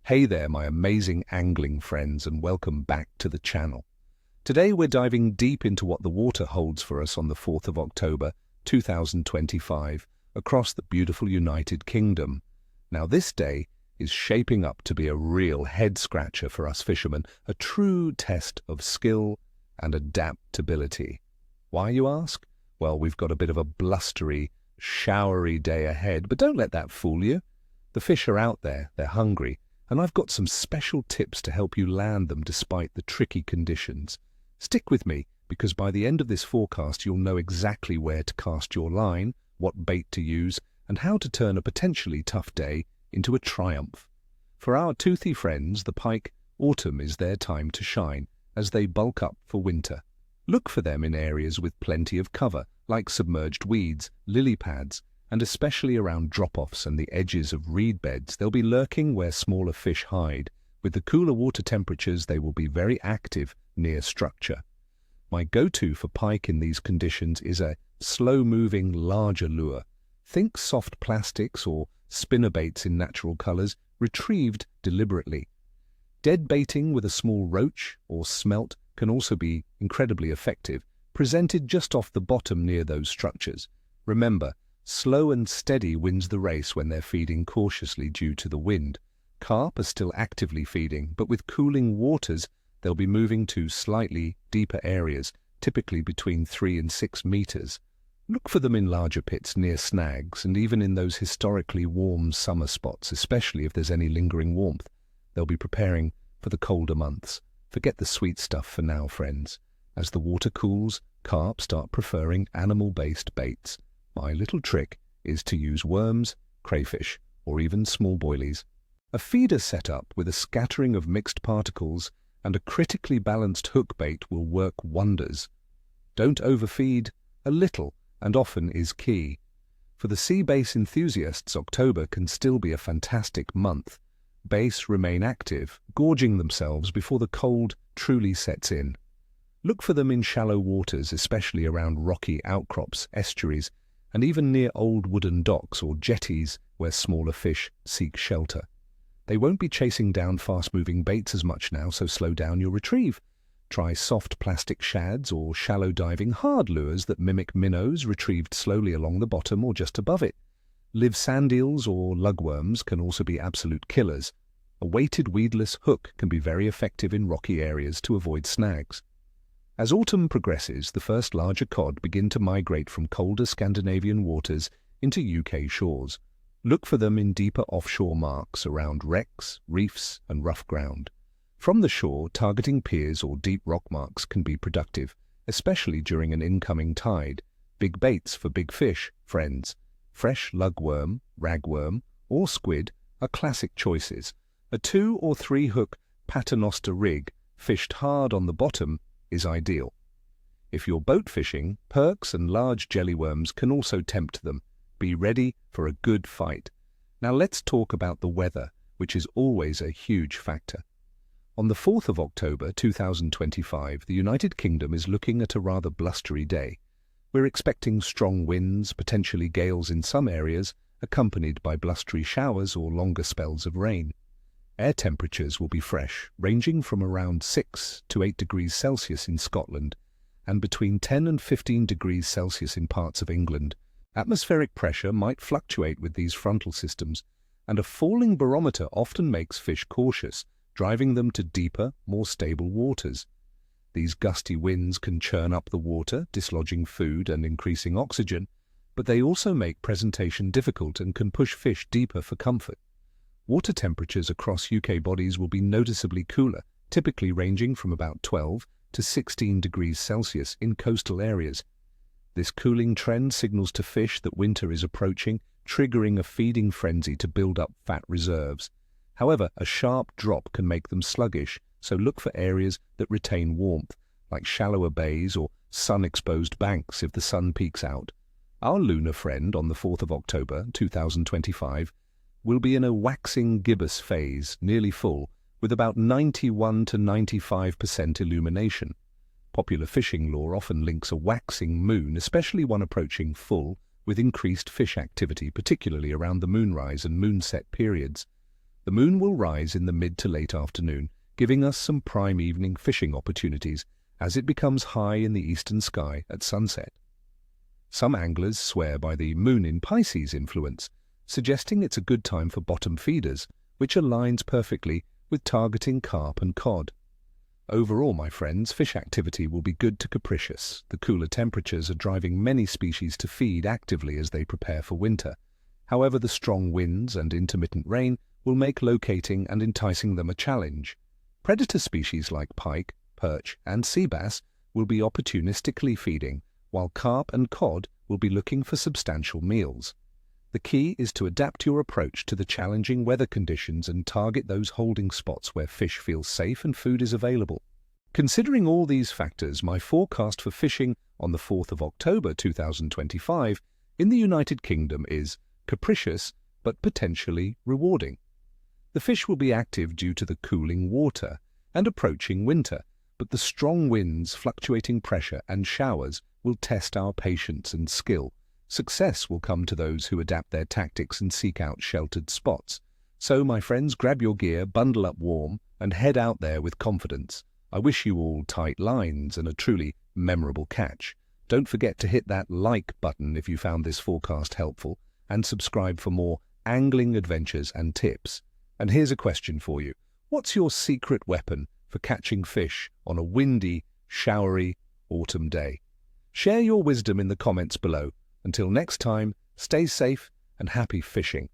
Hey there, my amazing angling friends, and welcome back to the channel. Today we're diving deep into what the water holds for us on the 4th of October, 2025, across the beautiful United Kingdom. Now this day is shaping up to be a real head-scratcher for us fishermen, a true test of skill and adaptability. Why, you ask? Well, we've got a bit of a blustery, showery day ahead, but don't let that fool you. The fish are out there, they're hungry, and I've got some special tips to help you land them despite the tricky conditions. Stick with me, because by the end of this forecast you'll know exactly where to cast your line, what bait to use, and how to turn a potentially tough day into a triumph. For our toothy friends, the pike, autumn is their time to shine as they bulk up for winter. Look for them in areas with plenty of cover, like submerged weeds, lily pads, and especially around drop-offs and the edges of reed beds. They'll be lurking where smaller fish hide. With the cooler water temperatures, they will be very active near structure. My go-to for pike in these conditions is a slow-moving, larger lure. Think soft plastics or spinnerbaits in natural colors, retrieved deliberately. Dead baiting with a small roach or smelt can also be incredibly effective, presented just off the bottom near those structures. Remember, slow and steady wins the race when they're feeding cautiously due to the wind. Carp are still actively feeding, but with cooling waters, they'll be moving to slightly deeper areas, typically between 3 and 6 meters. Look for them in larger pits near snags and even in those historically warm summer spots, especially if there's any lingering warmth. They'll be preparing for the colder months. Forget the sweet stuff for now, friends. As the water cools, carp start preferring animal-based baits. My little trick is to use worms, crayfish, or even small boilies. A feeder setup with a scattering of mixed particles and a critically balanced hook bait will work wonders. Don't overfeed. A little and often is key. For the sea bass enthusiasts, October can still be a fantastic month. Bass remain active, gorging themselves before the cold truly sets in. Look for them in shallow waters, especially around rocky outcrops, estuaries, and even near old wooden docks or jetties where smaller fish seek shelter. They won't be chasing down fast-moving baits as much now, so slow down your retrieve. Try soft plastic shads or shallow diving hard lures that mimic minnows retrieved slowly along the bottom or just above it. Live sand eels or lugworms can also be absolute killers. A weighted weedless hook can be very effective in rocky areas to avoid snags. As autumn progresses, the first larger cod begin to migrate from colder Scandinavian waters into UK shores. Look for them in deeper offshore marks around wrecks, reefs, and rough ground. From the shore, targeting piers or deep rock marks can be productive, especially during an incoming tide. Big baits for big fish, friends. Fresh lugworm, ragworm, or squid are classic choices. A 2 or 3 hook paternoster rig, fished hard on the bottom, is ideal. If you're boat fishing, perks and large jellyworms can also tempt them. Be ready for a good fight. Now let's talk about the weather, which is always a huge factor. On the 4th of October 2025, the United Kingdom is looking at a rather blustery day. We're expecting strong winds, potentially gales in some areas, accompanied by blustery showers or longer spells of rain. Air temperatures will be fresh, ranging from around 6 to 8 degrees Celsius in Scotland and between 10 and 15 degrees Celsius in parts of England. Atmospheric pressure might fluctuate with these frontal systems, and a falling barometer often makes fish cautious, driving them to deeper, more stable waters. These gusty winds can churn up the water, dislodging food and increasing oxygen, but they also make presentation difficult and can push fish deeper for comfort. Water temperatures across UK bodies will be noticeably cooler, typically ranging from about 12 to 16 degrees Celsius in coastal areas. This cooling trend signals to fish that winter is approaching, triggering a feeding frenzy to build up fat reserves. However, a sharp drop can make them sluggish, so look for areas that retain warmth, like shallower bays or sun-exposed banks if the sun peeks out. Our lunar friend on the 4th of October 2025 will be in a waxing gibbous phase, nearly full, with about 91 to 95% illumination. Popular fishing lore often links a waxing moon, especially one approaching full, with increased fish activity, particularly around the moonrise and moonset periods. The moon will rise in the mid to late afternoon, giving us some prime evening fishing opportunities as it becomes high in the eastern sky at sunset. Some anglers swear by the moon in Pisces influence, suggesting it's a good time for bottom feeders, which aligns perfectly with targeting carp and cod. Overall, my friends, fish activity will be good to capricious. The cooler temperatures are driving many species to feed actively as they prepare for winter. However, the strong winds and intermittent rain will make locating and enticing them a challenge. Predator species like pike, perch, and sea bass will be opportunistically feeding, while carp and cod will be looking for substantial meals. The key is to adapt your approach to the challenging weather conditions and target those holding spots where fish feel safe and food is available. Considering all these factors, my forecast for fishing on the 4th of October 2025 in the United Kingdom is capricious but potentially rewarding. The fish will be active due to the cooling water and approaching winter, but the strong winds, fluctuating pressure, and showers will test our patience and skill. Success will come to those who adapt their tactics and seek out sheltered spots. So, my friends, grab your gear, bundle up warm, and head out there with confidence. I wish you all tight lines and a truly memorable catch. Don't forget to hit that like button if you found this forecast helpful, and subscribe for more angling adventures and tips. And here's a question for you. What's your secret weapon for catching fish on a windy, showery autumn day? Share your wisdom in the comments below. Until next time, stay safe and happy fishing.